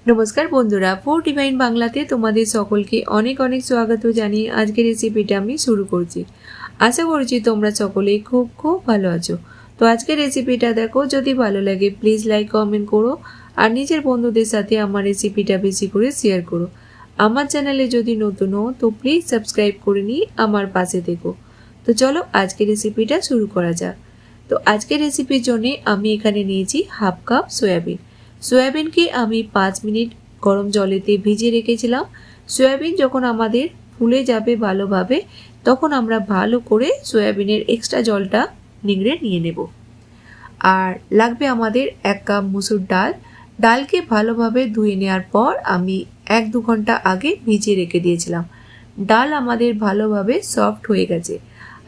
नमस्कार बंधुरा food divine बांगलाते तुम्हारे सकलके अनेक अनेक स्वागत जानिए आज के रेसिपिटा आमी शुरू करছি। आशा करছি তোমরা সকলেই खूब खूब ভালো আছো। তো আজকের রেসিপিটা দেখো, যদি ভালো লাগে প্লিজ লাইক কমেন্ট করো আর নিজের বন্ধুদের সাথে আমার রেসিপিটা বেশি করে শেয়ার করো। আমার চ্যানেলে যদি নতুন হও তো প্লিজ সাবস্ক্রাইব করে নিয়ে আমার পাশে থেকো। তো চলো আজকের রেসিপিটা শুরু করা যাক। তো আজকের রেসিপির জন্য আমি এখানে নিয়েছি হাফ কাপ সয়াবিন। সয়াবিন के আমি 5 মিনিট গরম জলেতে ভিজিয়ে রেখেছিলাম। সয়াবিন যখন আমাদের ফুলে যাবে ভালোভাবে তখন আমরা ভালো করে সয়াবিনের এক্সট্রা জলটা নিংড়ে নিয়ে নেব। আর লাগবে আমাদের 1 কাপ মসুর ডাল। ডালকে ভালোভাবে ধুয়ে নেওয়ার পর আমি 1-2 ঘন্টা আগে ভিজিয়ে রেখে দিয়েছিলাম। ডাল আমাদের ভালোভাবে সফট হয়ে গেছে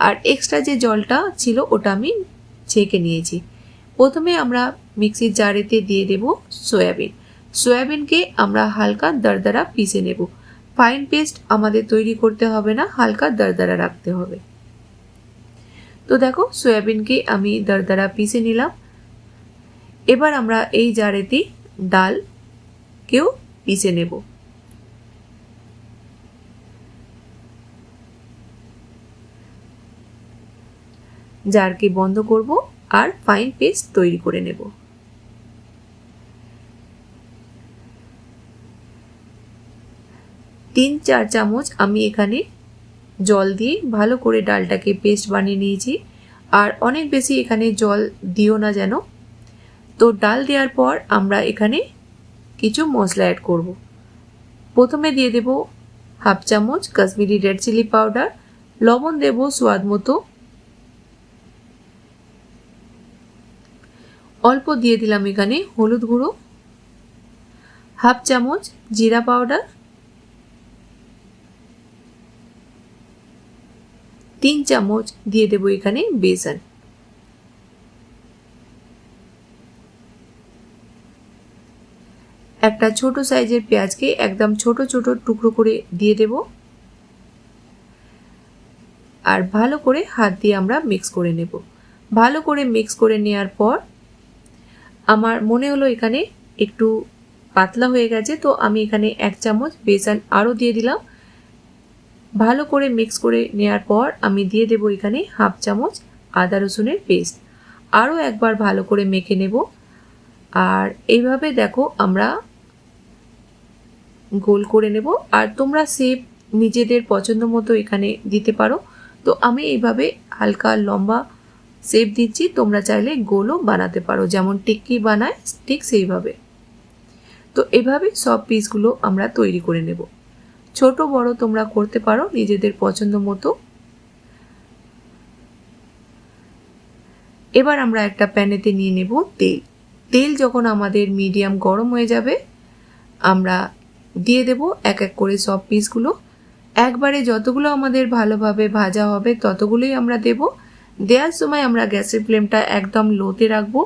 আর এক্সট্রা যে জলটা ছিল ওটা আমি ছেঁকে নিয়েছি। প্রথমে আমরা মিক্সির জারেতে দিয়ে দেব সয়াবিন। সয়াবিনকে আমরা হালকা দরদরা পিষে নেব। ফাইন পেস্ট আমাদের তৈরি করতে হবে না, হালকা দরদরা রাখতে হবে। তো দেখো সয়াবিনকে আমি দরদরা পিষে নিলাম। এবার আমরা এই জারেতে ডালকেও পিষে নেব। জারকে বন্ধ করব আর ফাইন পেস্ট তৈরি করে নেব। 3-4 চামচ আমি এখানে জল দিয়ে ভালো করে ডালটাকে পেস্ট বানিয়ে নিয়েছি। আর অনেক বেশি এখানে জল দিও না যেন। তো ডাল দেওয়ার পর আমরা এখানে কিছু মশলা অ্যাড করব। প্রথমে দিয়ে দেব হাফ চামচ কাশ্মীরি রেড চিলি পাউডার, লবণ দেব স্বাদ মতো, অল্প দিয়ে দিলাম এখানে হলুদ গুঁড়ো, হাফ চামচ জিরা পাউডার, 3 চামচ দিয়ে দেব এখানে বেসন। একটা ছোট সাইজের পেঁয়াজকে একদম ছোট ছোট টুকরো করে দিয়ে দেব আর ভালো করে হাত দিয়ে আমরা মিক্স করে নেব। ভালো করে মিক্স করে নেওয়ার পর আমার মনে হলো এখানে একটু পাতলা হয়ে গেছে, তো আমি এখানে 1 চামচ বেসন আরও দিয়ে দিলাম। ভালো করে মিক্স করে নেওয়ার পর আমি দিয়ে দেব এখানে হাফ চামচ আদা রসুনের পেস্ট। আরও একবার ভালো করে মেখে নেব। আর এইভাবে দেখো আমরা গোল করে নেব। আর তোমরা শেপ নিজেদের পছন্দ মতো এখানে দিতে পারো। তো আমি এইভাবে হালকা লম্বা শেপ দিচ্ছি, তোমরা চাইলে গোলও বানাতে পারো, যেমন টিক্কি বানায় ঠিক সেইভাবে। তো এভাবে সব পিসগুলো আমরা তৈরি করে নেব। ছোট বড় তোমরা করতে পারো নিজেদের পছন্দ মতো। এবার আমরা একটা প্যানেতে নিয়ে নেব তেল। তেল যখন আমাদের মিডিয়াম গরম হয়ে যাবে আমরা দিয়ে দেব এক এক করে সব পিসগুলো। একবারে যতগুলো আমাদের ভালোভাবে ভাজা হবে ততগুলোই আমরা দেব। দেওয়ার সময় আমরা গ্যাসের ফ্লেমটা একদম লোতে রাখবো।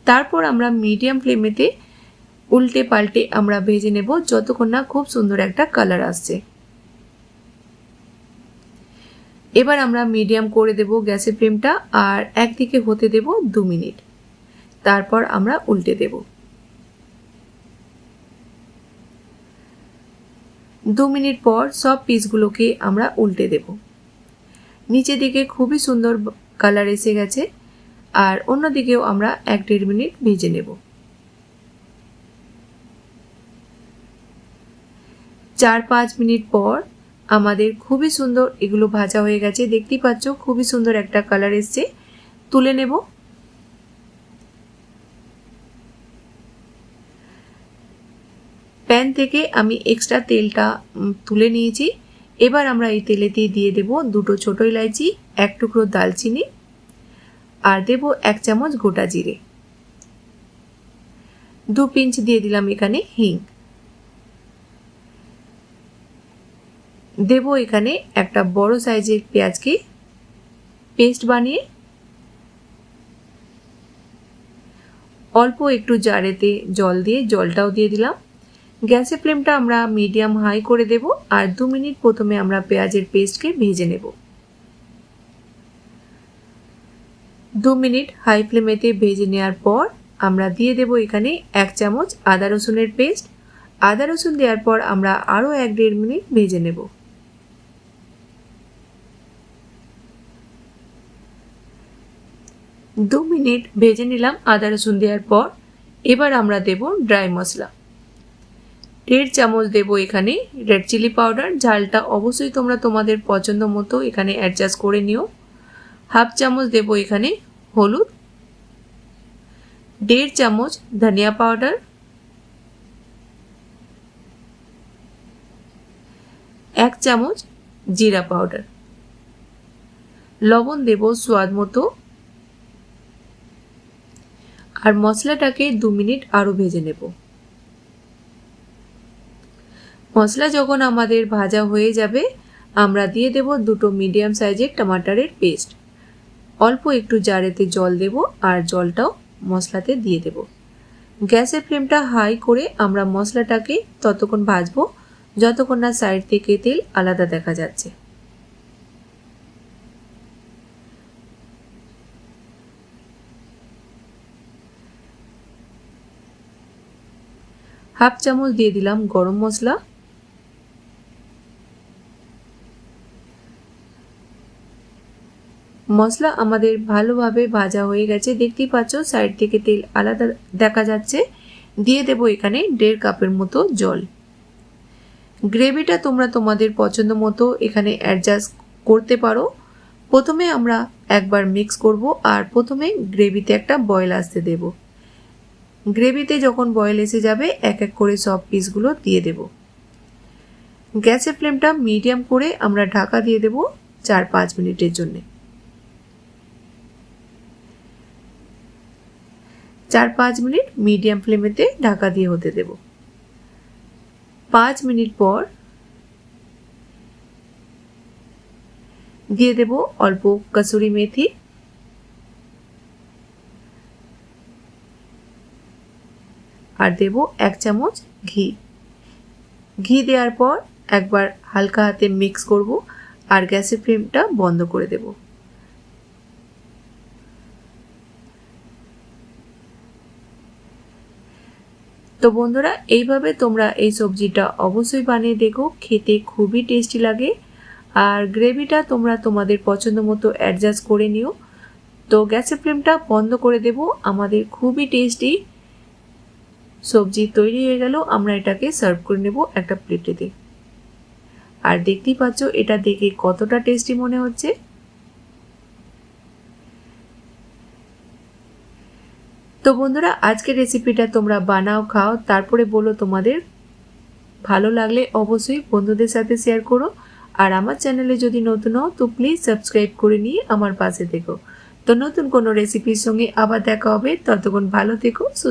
তারপর আমরা মিডিয়াম ফ্লেমেতে উল্টে পাল্টে আমরা ভেজে নেব যতক্ষণ না খুব সুন্দর একটা কালার আসছে। এবার আমরা মিডিয়াম করে দেব গ্যাসের ফ্লেমটা আর একদিকে হতে দেব 2 মিনিট। তারপর আমরা উল্টে দেব। 2 মিনিট পর সব পিসগুলোকে আমরা উল্টে দেব। নিচে দিকে খুবই সুন্দর কালার এসে গেছে আর অন্যদিকেও আমরা 1-1.5 মিনিট ভেজে নেব। 4-5 মিনিট পর আমাদের খুবই সুন্দর এগুলো ভাজা হয়ে গেছে। দেখতেই পাচ্ছ খুবই সুন্দর একটা কালার এসছে। তুলে নেব। প্যান থেকে আমি এক্সট্রা তেলটা তুলে নিয়েছি। এবার আমরা এই তেলেতে দিয়ে দেব 2 ছোট ইলাইচি, 1 টুকরো দালচিনি আর দেব 1 চামচ গোটা জিরে, 2 পিঞ্চ দিয়ে দিলাম এখানে হিং, দেব এখানে একটা বড় সাইজের পেঁয়াজকে পেস্ট বানিয়ে অল্প একটু জারেতে জল দিয়ে জলটাও দিয়ে দিলাম। গ্যাসের ফ্লেমটা আমরা মিডিয়াম হাই করে দেব আর 2 মিনিট প্রথমে আমরা পেঁয়াজের পেস্টকে ভেজে নেব। 2 মিনিট হাই ফ্লেমেতে ভেজে নেওয়ার পর আমরা দিয়ে দেব এখানে 1 চামচ আদা রসুনের পেস্ট আদা রসুন দেওয়ার পর আমরা আরও 1-1.5 মিনিট ভেজে নেব। দু মিনিট ভেজে নিলাম আদা রসুন দেওয়ার পর। এবার আমরা দেব ড্রাই মশলা। 1.5 চামচ দেব এখানে রেড চিলি পাউডার। ঝালটা অবশ্যই তোমরা তোমাদের পছন্দ মতো এখানে অ্যাডজাস্ট করে নিও। 1/2 চামচ দেব এখানে হলুদ, 1.5 চামচ ধনিয়া পাউডার, 1 চামচ জিরা পাউডার, লবণ দেব স্বাদ মতো। আর মশলাটাকে 2 মিনিট আরো ভেজে নেব। মশলা যখন আমাদের ভাজা হয়ে যাবে আমরা দিয়ে দেব 2টো মিডিয়াম সাইজের টমাটারের পেস্ট। অল্প একটু জারেতে জল দেব আর জলটাও মশলাতে দিয়ে দেব। গ্যাসের ফ্লেমটা হাই করে আমরা মশলাটাকে ততক্ষণ ভাজবো যতক্ষণ না সাইড থেকে তেল আলাদা দেখা যাচ্ছে। হাফ চামচ দিয়ে দিলাম গরম মশলা, মশলা আমাদের ভালোভাবে ভাজা হয়ে গেছে, দেখতেই পাচ্ছ সাইড থেকে তেল আলাদা দেখা যাচ্ছে। দিয়ে দেব এখানে 1.5 কাপের মতো জল। গ্রেভিটা তোমরা তোমাদের পছন্দ মতো এখানে অ্যাডজাস্ট করতে পারো। প্রথমে আমরা একবার মিক্স করব আর প্রথমে গ্রেভিতে একটা বয়েল আসতে দেব। গ্রেভিতে যখন বয়েল এসে যাবে এক এক করে সব পিসগুলো দিয়ে দেব। গ্যাসের ফ্লেমটা মিডিয়াম করে আমরা ঢাকা দিয়ে দেব 4-5 মিনিটের জন্য। 4-5 মিনিট মিডিয়াম ফ্লেমেতে ঢাকা দিয়ে হতে দেব। 5 মিনিট পর দিয়ে দেব অল্প কসুরি মেথি, আর দেব 1 চামচ ঘি। ঘি দেওয়ার পর একবার হালকা হাতে মিক্স করব আর গ্যাসের ফ্লেমটা বন্ধ করে দেব। তো বন্ধুরা এইভাবে তোমরা এই সবজিটা অবশ্যই বানিয়ে দেখো, খেতে খুবই টেস্টি লাগে। আর গ্রেভিটা তোমরা তোমাদের পছন্দ মতো অ্যাডজাস্ট করে নিও। তো গ্যাসের ফ্লেমটা বন্ধ করে দেব। আমাদের খুবই টেস্টি সবজি তৈরি হয়ে গেল। আমরা এটাকে সার্ভ করে নেব একটা প্লেটেতে। আর দেখতেই পাচ্ছ এটা দেখে কতটা টেস্টি মনে হচ্ছে। তো বন্ধুরা আজকের রেসিপিটা তোমরা বানাও, খাও, তারপরে বলো তোমাদের ভালো লাগলে অবশ্যই বন্ধুদের সাথে শেয়ার করো। আর আমার চ্যানেলে যদি নতুন হও তো প্লিজ সাবস্ক্রাইব করে নিয়ে আমার পাশে থেকো। তো নতুন কোনো রেসিপির সঙ্গে আবার দেখা হবে। ততক্ষণ ভালো থেকো, সুস্থ